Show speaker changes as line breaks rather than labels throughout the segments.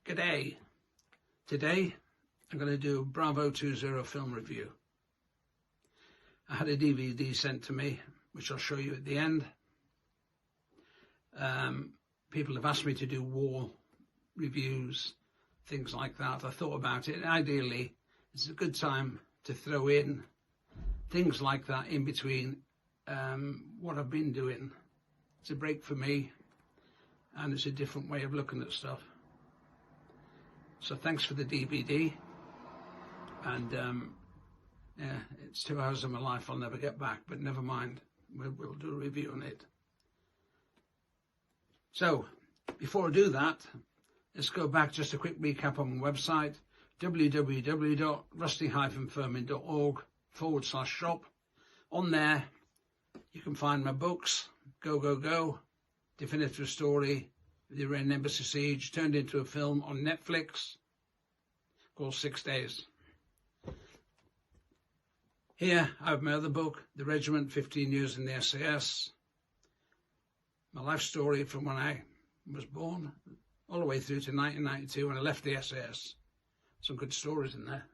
G'day. Today I'm going to do a Bravo 20 film review. I had a DVD sent to me, which I'll show you at the end. People have asked me to do war reviews, things like that. I thought about it. Ideally, it's a good time to throw in things like that in between what I've been doing. It's a break for me, and it's a different way of looking at stuff. So thanks for the DVD, and yeah, it's 2 hours of my life I'll never get back, but never mind, we'll do a review on it. So before I do that, let's go back, just a quick recap on my website, www.rusty-firmin.org/shop. On there you can find my books, Go Go Go, Definitive Story, The Iranian Embassy Siege, turned into a film on Netflix called 6 Days. Here I have my other book, The Regiment, 15 Years in the SAS. My life story from when I was born all the way through to 1992 when I left the SAS. Some good stories in there.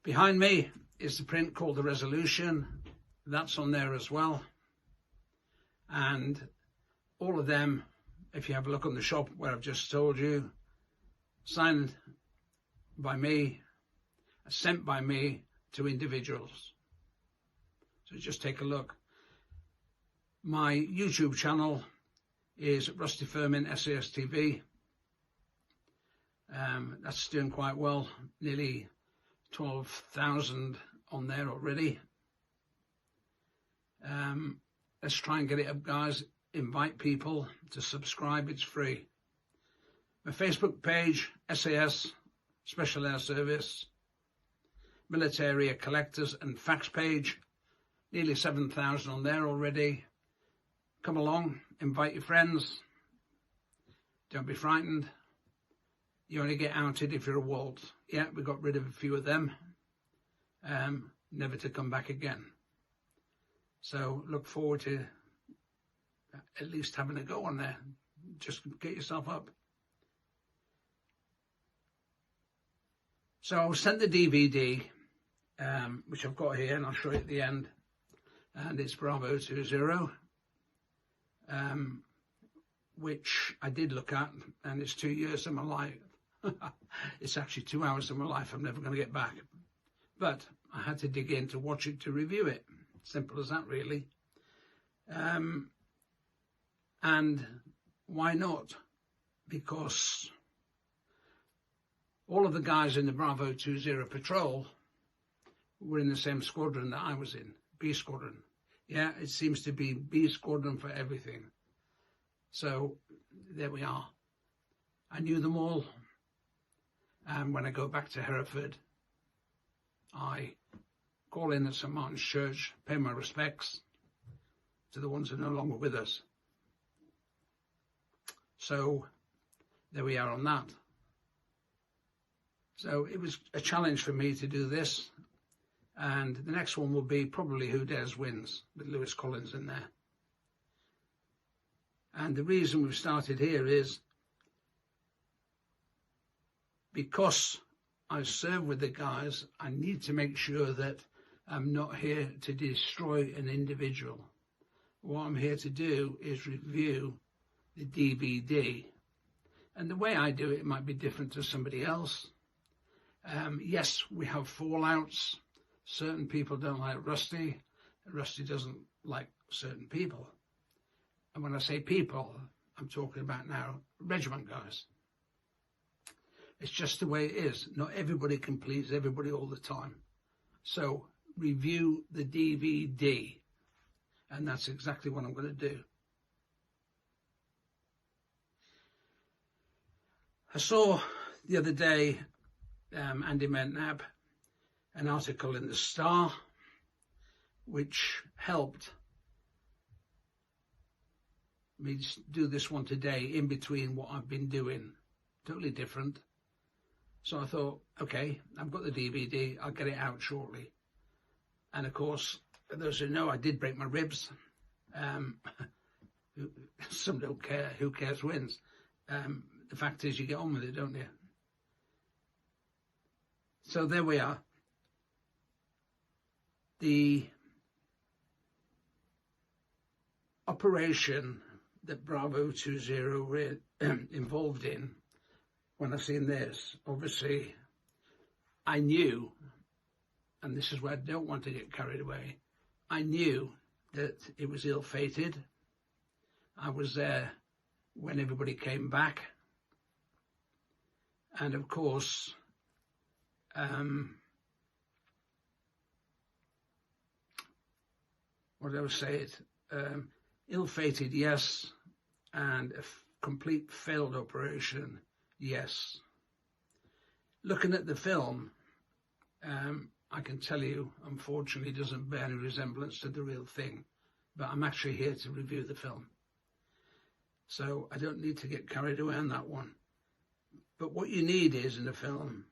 Behind me is the print called The Resolution. That's on there as well. And all of them, if you have a look on the shop where I've just told you, signed by me, sent by me to individuals. So just take a look. My YouTube channel is Rusty Firmin SAS TV. That's doing quite well, nearly 12,000 on there already. Let's try and get it up, guys. Invite people to subscribe, it's free. My Facebook page, SAS Special Air Service, Military Collectors and Facts page, nearly 7,000 on there already. Come along, invite your friends. Don't be frightened. You only get outed if you're a walt. Yeah, we got rid of a few of them, never to come back again. So look forward to at least having a go on there. Just get yourself up. So I was sent the DVD, which I've got here, and I'll show you at the end. And it's Bravo 20, which I did look at, and it's 2 years of my life. It's actually 2 hours of my life I'm never going to get back. But I had to dig in to watch it, to review it. Simple as that, really. And why not? Because all of the guys in the Bravo 20 patrol were in the same squadron that I was in, B squadron. Yeah, it seems to be B squadron for everything. So there we are. I knew them all. And when I go back to Hereford, I call in at St. Martin's Church, pay my respects to the ones who are no longer with us. So there we are on that. So it was a challenge for me to do this. And the next one will be probably Who Dares Wins, with Lewis Collins in there. And the reason we've started here is because I serve with the guys, I need to make sure that I'm not here to destroy an individual. What I'm here to do is review the DVD. And the way I do it might be different to somebody else. Yes, we have fallouts. Certain people don't like Rusty. Rusty doesn't like certain people. And when I say people, I'm talking about now regiment guys. It's just the way it is. Not everybody can please everybody all the time. So review the DVD. And that's exactly what I'm going to do. I saw the other day, Andy Mentnab, an article in the Star, which helped me do this one today in between what I've been doing. Totally different. So I thought, okay, I've got the DVD, I'll get it out shortly. And of course, for those who know, I did break my ribs. Some don't care, who cares wins. the fact is you get on with it, don't you? So there we are. The operation that Bravo 20 were involved in, when I seen this, obviously I knew, and this is where I don't want to get carried away, I knew that it was ill-fated. I was there when everybody came back. And of course, what did I say it? Ill-fated, yes, and a complete failed operation, yes. Looking at the film, I can tell you, unfortunately, it doesn't bear any resemblance to the real thing, but I'm actually here to review the film. So I don't need to get carried away on that one. But what you need is in a film,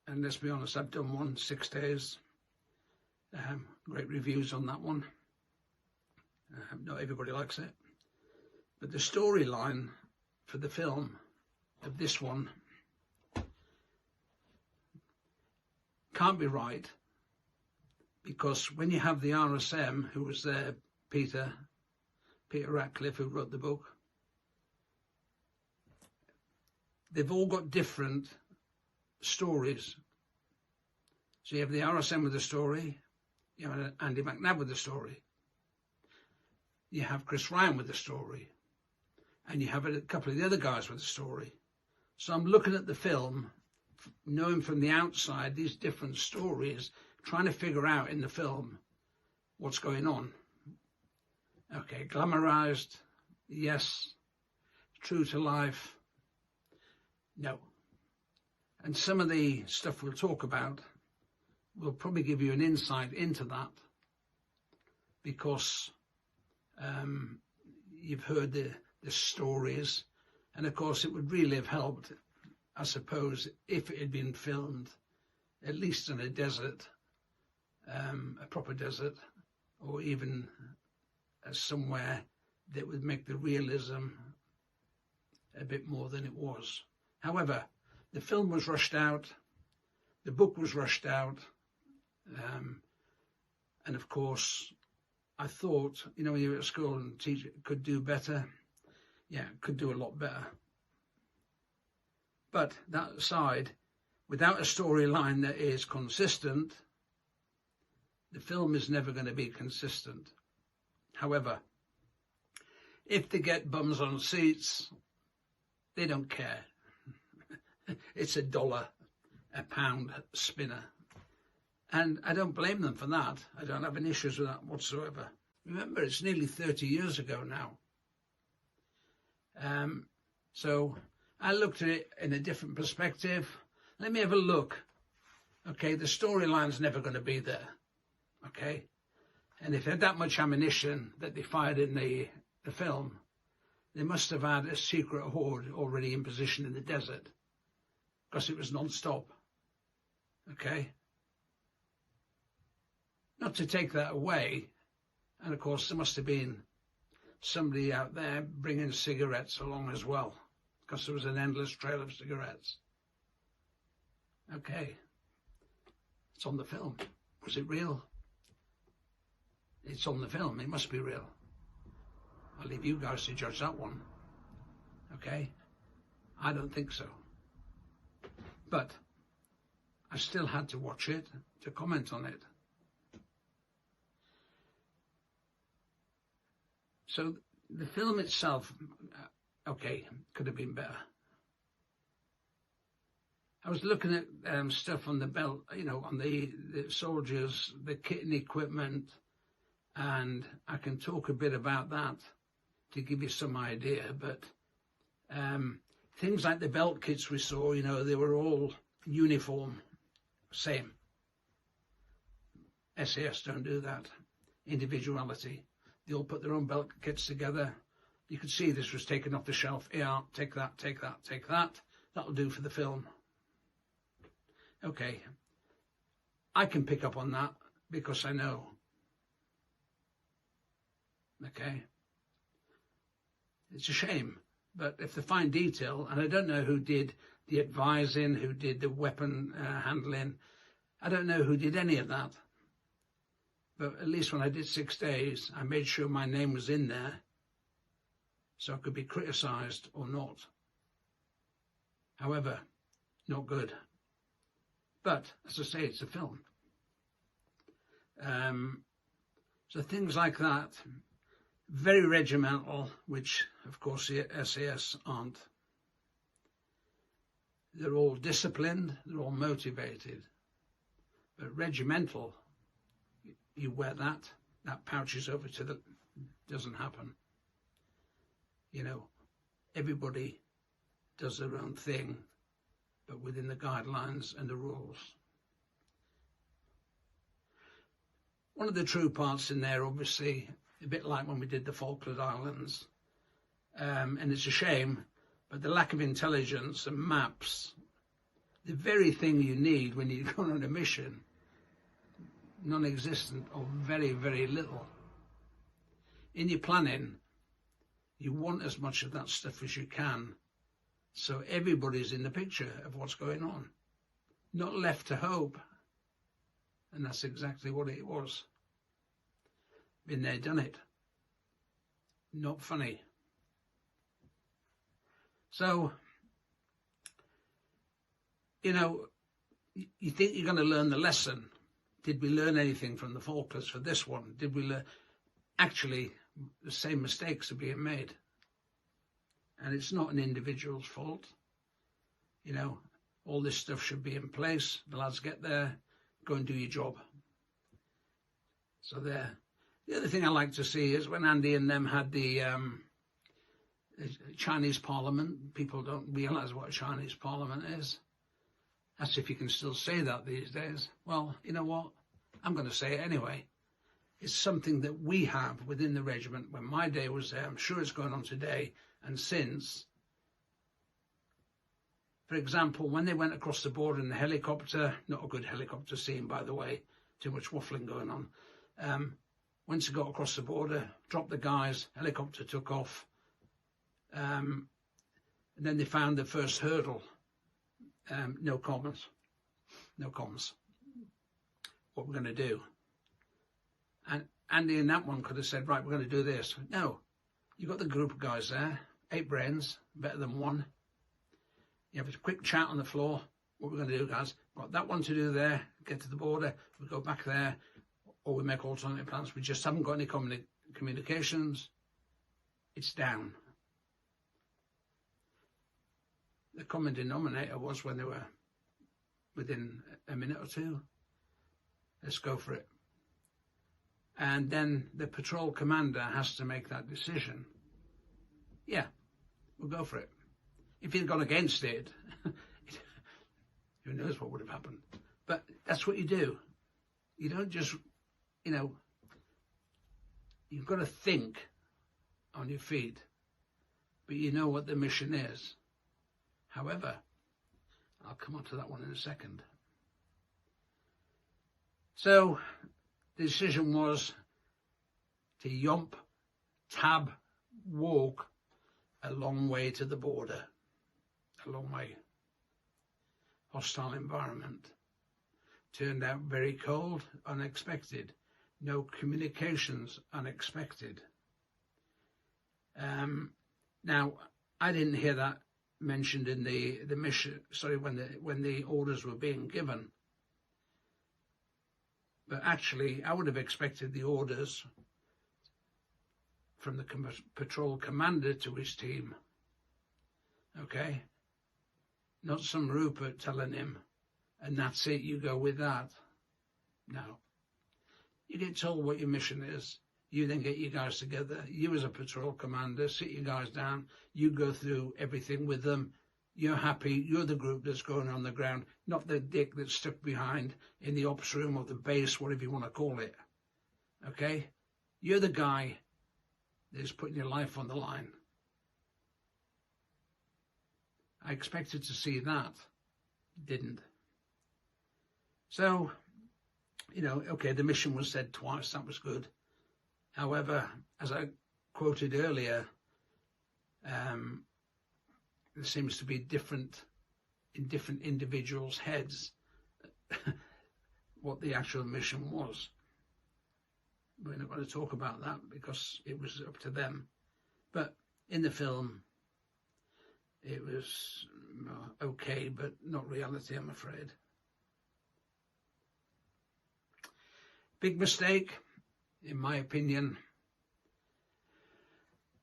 and let's be honest, I've done one, 6 days, great reviews on that one. Not everybody likes it. But the storyline for the film of this one can't be right, because when you have the RSM who was there, Peter Ratcliffe, who wrote the book, they've all got different stories. So you have the RSM with the story, you have Andy McNabb with the story, you have Chris Ryan with the story, and you have a couple of the other guys with the story. So I'm looking at the film, knowing from the outside these different stories, trying to figure out in the film what's going on. Okay, glamorized, yes. True to life, no. And some of the stuff we'll talk about will probably give you an insight into that, because you've heard the stories, and of course it would really have helped, I suppose, if it had been filmed at least in a desert, a proper desert, or even somewhere that would make the realism a bit more than it was. However, the film was rushed out, the book was rushed out, and of course I thought, you know, when you were at school and teacher could do better, yeah, could do a lot better. But that aside, without a storyline that is consistent, the film is never going to be consistent. However, if they get bums on seats, they don't care. It's $1 a pound spinner. And I don't blame them for that. I don't have any issues with that whatsoever. Remember, it's nearly 30 years ago now. So I looked at it in a different perspective. Let me have a look. Okay, the storyline's never going to be there. Okay? And if they had that much ammunition that they fired in the film, they must have had a secret horde already in position in the desert, because it was non-stop. Okay? Not to take that away, and of course there must have been somebody out there bringing cigarettes along as well, because there was an endless trail of cigarettes. Okay, it's on the film. Was it real? It's on the film, it must be real. I'll leave you guys to judge that one. Okay? I don't think so. But I still had to watch it to comment on it. So the film itself, okay, could have been better. I was looking at stuff on the belt, you know, on the soldiers, the kit and equipment, and I can talk a bit about that to give you some idea. But things like the belt kits we saw, you know, they were all uniform, same. SAS don't do that. Individuality. They all put their own belt kits together. You could see this was taken off the shelf. Yeah, take that, take that, take that. That'll do for the film. Okay. I can pick up on that because I know. Okay. It's a shame But if the fine detail, and I don't know who did the advising, who did the weapon handling, I don't know who did any of that. But at least when I did 6 days, I made sure my name was in there so I could be criticised or not. However, not good. But, as I say, it's a film. So things like that, very regimental, which, of course, the SAS aren't. They're all disciplined, they're all motivated. But regimental, you wear that pouches over to the, doesn't happen. You know, everybody does their own thing, but within the guidelines and the rules. One of the true parts in there, obviously, a bit like when we did the Falkland Islands, and it's a shame, but the lack of intelligence and maps, the very thing you need when you go on a mission, non-existent or very, very little. In your planning, you want as much of that stuff as you can, so everybody's in the picture of what's going on, not left to hope. And that's exactly what it was. Been there, done it. Not funny. So, you know, you think you're going to learn the lesson. Did we learn anything from the Falklands for this one? Did we learn? Actually, the same mistakes are being made. And it's not an individual's fault. You know, all this stuff should be in place. The lads get there, go and do your job. So there. The other thing I like to see is when Andy and them had the Chinese Parliament. People don't realise what a Chinese Parliament is. That's if you can still say that these days. Well, you know what? I'm going to say it anyway. It's something that we have within the regiment. When my day was there, I'm sure it's going on today and since. For example, when they went across the border in the helicopter, not a good helicopter scene, by the way, too much waffling going on. Once they got across the border, dropped the guys, helicopter took off, and then they found the first hurdle. No comments. No comms. What we're going to do. And Andy in that one could have said, right, we're going to do this. No, you've got the group of guys there, 8 brains, better than 1. You have a quick chat on the floor. What we're going to do, guys, got that one to do there, get to the border, we go back there, or we make alternative plans. We just haven't got any communications. It's down. The common denominator was when they were within a minute or two. Let's go for it. And then the patrol commander has to make that decision. Yeah, we'll go for it. If he'd gone against it, who knows what would have happened. But that's what you do. You don't just, you know, you've got to think on your feet, but you know what the mission is. However, I'll come on to that one in a second. So the decision was to yomp, tab, walk a long way to the border. A long way. Hostile environment. Turned out very cold, unexpected. No communications, unexpected. Now, I didn't hear that mentioned in the mission, when the orders were being given. But actually, I would have expected the orders from the patrol commander to his team. Okay? Not some Rupert telling him, and that's it, you go with that. No. You get told what your mission is. You then get your guys together. You as a patrol commander, sit your guys down. You go through everything with them. You're happy. You're the group that's going on the ground, not the dick that's stuck behind in the ops room or the base, whatever you want to call it. Okay? You're the guy that's putting your life on the line. I expected to see that. Didn't. So, you know, okay, the mission was said twice. That was good. However, as I quoted earlier, there seems to be different in different individuals' heads what the actual mission was. We're not going to talk about that because it was up to them. But in the film, it was okay, but not reality, I'm afraid. Big mistake, in my opinion.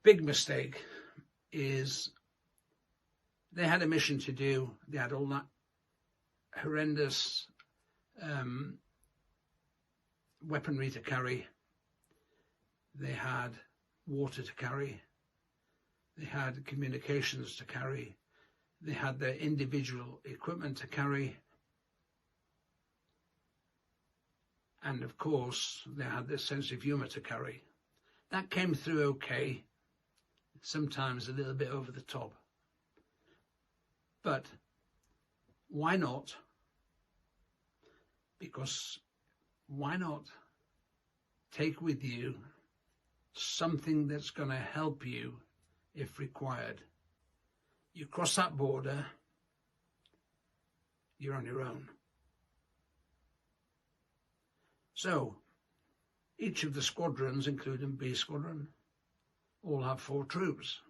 Big mistake is they had a mission to do. They had all that horrendous weaponry to carry. They had water to carry. They had communications to carry. They had their individual equipment to carry. And of course, they had their sense of humour to carry. That came through okay, sometimes a little bit over the top. But why not? Because why not take with you something that's going to help you if required? You cross that border, you're on your own. So, each of the squadrons, including B Squadron, all have 4 troops.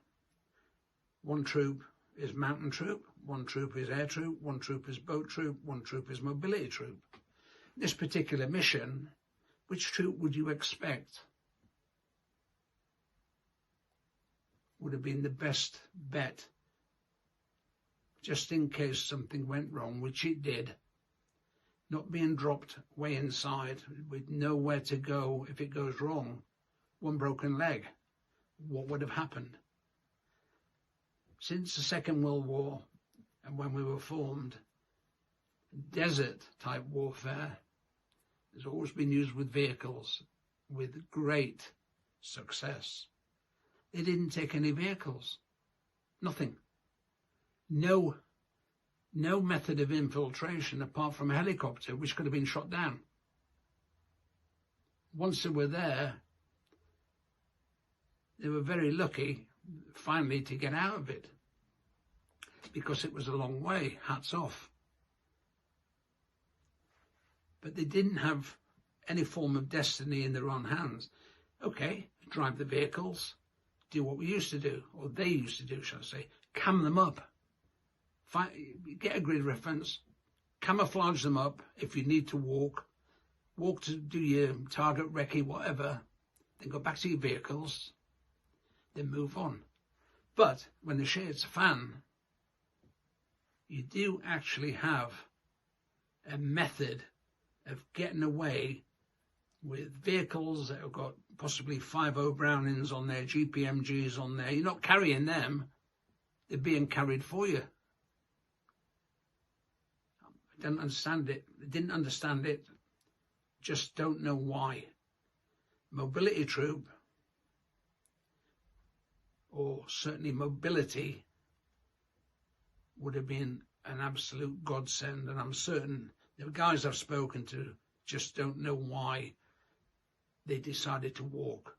1 troop is mountain troop, 1 troop is air troop, 1 troop is boat troop, 1 troop is mobility troop. This particular mission, which troop would you expect would have been the best bet, just in case something went wrong, which it did, not being dropped way inside with nowhere to go if it goes wrong, 1 broken leg? What would have happened? Since the Second World War and when we were formed, desert type warfare has always been used with vehicles with great success. They didn't take any vehicles, nothing. No method of infiltration apart from a helicopter, which could have been shot down. Once they were there, they were very lucky finally to get out of it, because it was a long way, hats off. But they didn't have any form of destiny in their own hands. Okay, drive the vehicles, do what we used to do, or they used to do, shall I say, cam them up. Get a grid reference, camouflage them up if you need to walk to do your target recce, whatever, then go back to your vehicles, then move on. But when the shit hits a fan, you do actually have a method of getting away with vehicles that have got possibly 5.0 Brownings on there, GPMGs on there. You're not carrying them, they're being carried for you. I don't understand it. I didn't understand it. Just don't know why. Mobility troop, or certainly mobility, would have been an absolute godsend, and I'm certain the guys I've spoken to just don't know why they decided to walk.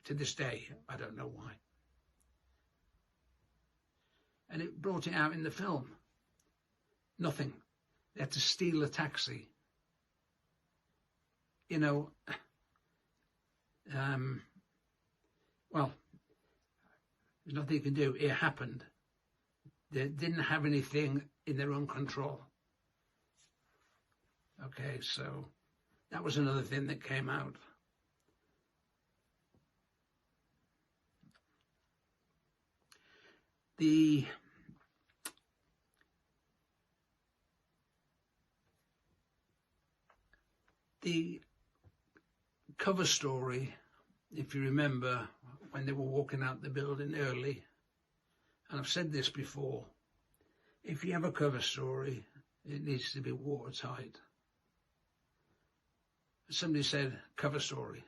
To this day, I don't know why. And it brought it out in the film. Nothing. They had to steal a taxi. You know, well, there's nothing you can do. It happened. They didn't have anything in their own control. Okay, so that was another thing that came out. The cover story, if you remember, when they were walking out the building early, and I've said this before, if you have a cover story, it needs to be watertight. Somebody said cover story.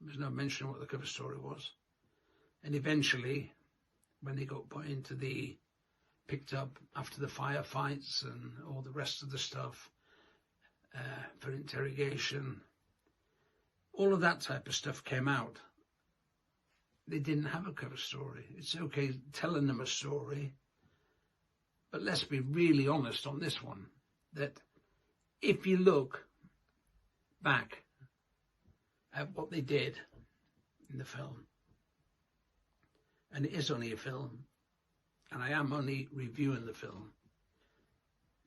There's no mention of what the cover story was. And eventually, when they got put into picked up after the firefights and all the rest of the stuff, for interrogation, all of that type of stuff came out. they didn't have a cover story. It's okay telling them a story, but let's be really honest on this one, that if you look back at what they did in the film, and it is only a film, and I am only reviewing the film,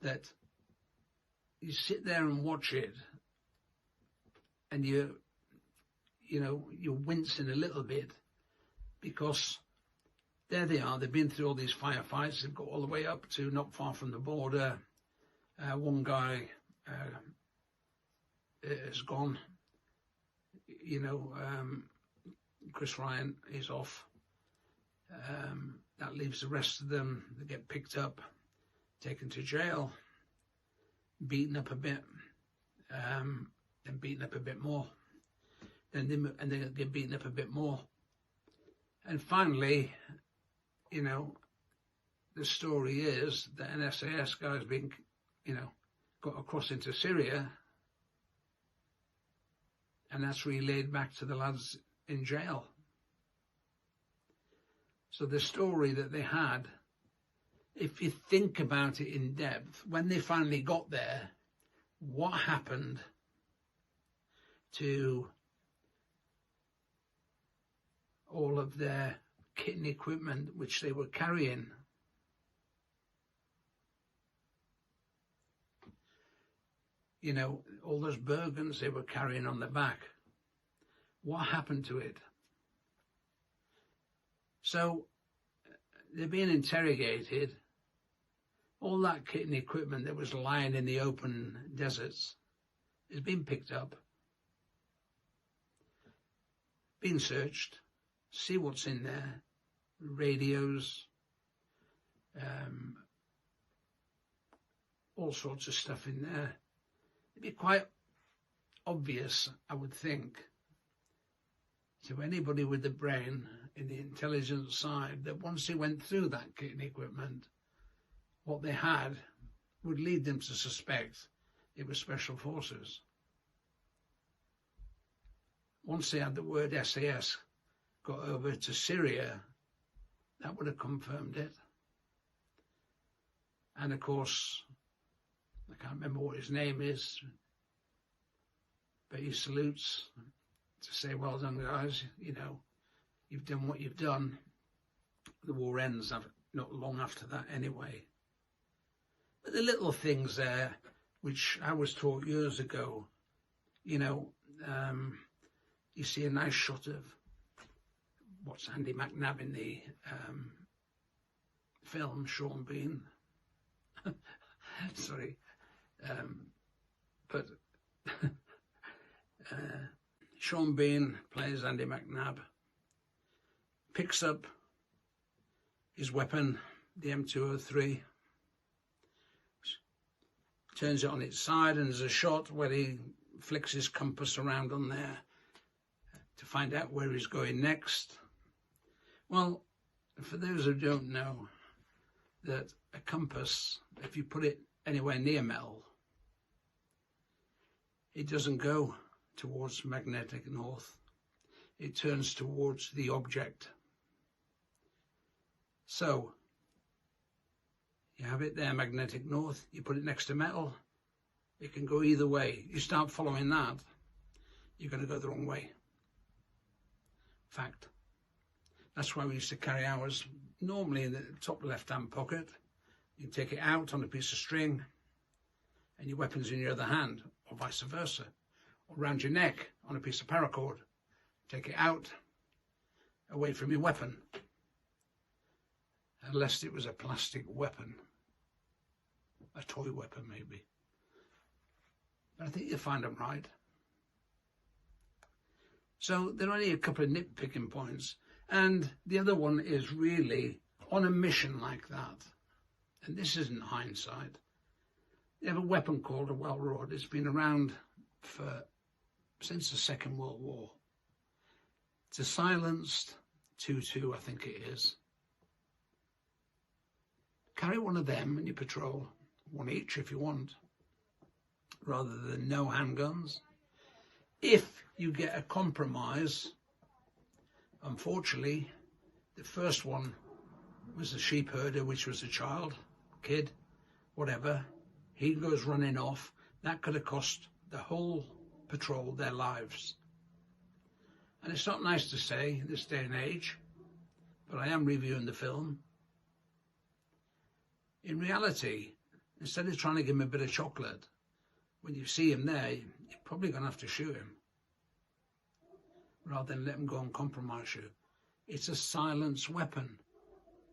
that you sit there and watch it, and you're wincing a little bit, because there they are. They've been through all these firefights. They've got all the way up to not far from the border. One guy is gone. Chris Ryan is off. That leaves the rest of them. They get picked up, taken to jail, beaten up a bit, then beaten up a bit more, and they get beaten up a bit more. And finally, the story is that an SAS guy has been, got across into Syria, and that's relayed back to the lads in jail. So the story that they had, if you think about it in depth, when they finally got there, what happened to all of their kit and equipment which they were carrying? All those Bergens they were carrying on their back. What happened to it? So they're being interrogated. All that kit and equipment that was lying in the open deserts is being picked up, being searched, see what's in there, radios, all sorts of stuff in there. It'd be quite obvious, I would think, to anybody with the brain in the intelligence side, that once they went through that kit and equipment, what they had would lead them to suspect it was special forces. Once they had the word SAS got over to Syria, that would have confirmed it. And of course, I can't remember what his name is, but he salutes to say, well done, guys, you've done what you've done. The war ends not long after that anyway. But the little things there, which I was taught years ago, you see a nice shot of what's Andy McNabb in the film, Sean Bean. Sorry. But Sean Bean plays Andy McNabb, picks up his weapon, the M203, turns it on its side, and there's a shot where he flicks his compass around on there to find out where he's going next. Well, for those who don't know, that a compass, if you put it anywhere near metal, it doesn't go towards magnetic north. It turns towards the object. So, you have it there, magnetic north, you put it next to metal, it can go either way. You start following that, you're going to go the wrong way. Fact. That's why we used to carry ours normally in the top left-hand pocket. You take it out on a piece of string, and your weapon's in your other hand, or vice versa, or round your neck on a piece of paracord. Take it out, away from your weapon, unless it was a plastic weapon, a toy weapon maybe. But I think you'll find them right. So there are only a couple of nitpicking points, and the other one is really on a mission like that, and this isn't hindsight. They have a weapon called a well rod. It's been around since the Second World War. It's a silenced 2.2, I think it is. Carry one of them in your patrol, one each if you want, rather than no handguns. If you get a compromise Unfortunately, the first one was the sheep herder, which was a child, kid, whatever. He goes running off. That could have cost the whole patrol their lives. And it's not nice to say in this day and age, but I am reviewing the film. In reality, instead of trying to give him a bit of chocolate, when you see him there, you're probably going to have to shoot him rather than let him go and compromise you. It's a silence weapon.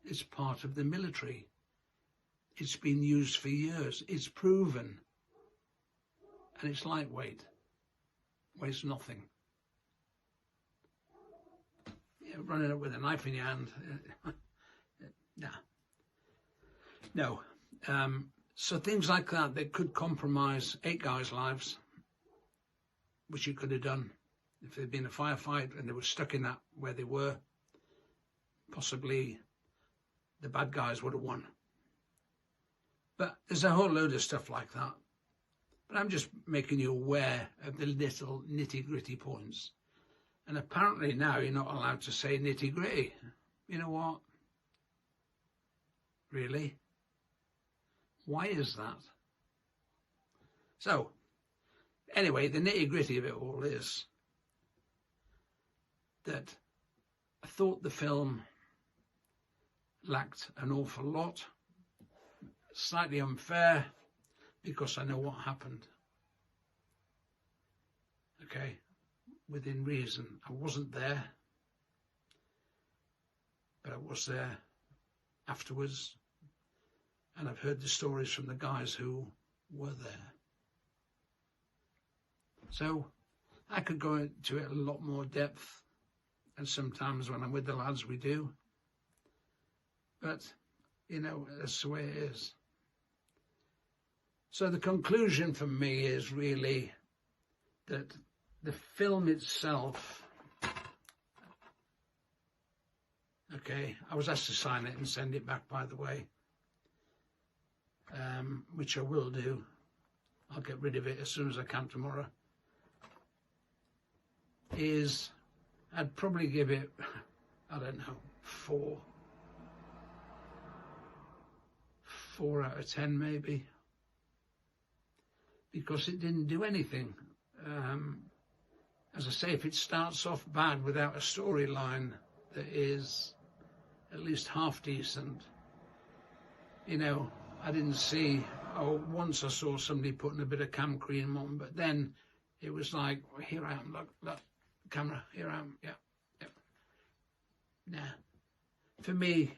It's part of the military. It's been used for years. It's proven. And it's lightweight. Weighs nothing. Running up with a knife in your hand. No. So things like that could compromise 8 guys' lives, which you could have done if there'd been a firefight and they were stuck in that where they were. Possibly the bad guys would have won. But there's a whole load of stuff like that. But I'm just making you aware of the little nitty-gritty points. And apparently now you're not allowed to say nitty-gritty. You know what? Really? Why is that? So, anyway, the nitty-gritty of it all is that I thought the film lacked an awful lot. Slightly unfair because I know what happened. Okay, within reason. I wasn't there, but I was there afterwards, and I've heard the stories from the guys who were there. So I could go into it a lot more depth, and sometimes when I'm with the lads we do, but you know, that's the way it is. So the conclusion for me is really that the film itself, okay, I was asked to sign it and send it back, by the way, which I will do. I'll get rid of it as soon as I can tomorrow. I'd probably give it, I don't know, 4 out of 10 maybe, because it didn't do anything. As I say, if it starts off bad without a storyline that is at least half decent, you know, I didn't see, once I saw somebody putting a bit of cam cream on, but then it was like, well, here I am, look, camera, here I am, yeah. Nah. For me,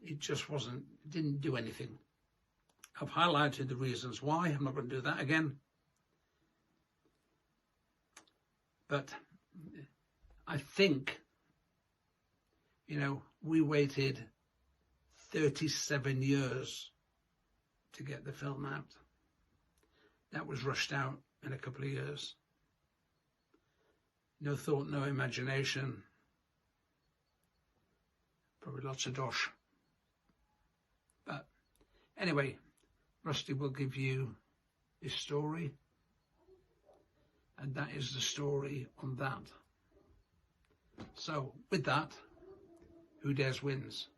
it just wasn't, it didn't do anything. I've highlighted the reasons why. I'm not going to do that again. But I think, you know, we waited 37 years to get the film out. That was rushed out in a couple of years. No thought, no imagination. Probably lots of dosh. But anyway, Rusty will give you his story, and that is the story on that. So with that, who dares wins.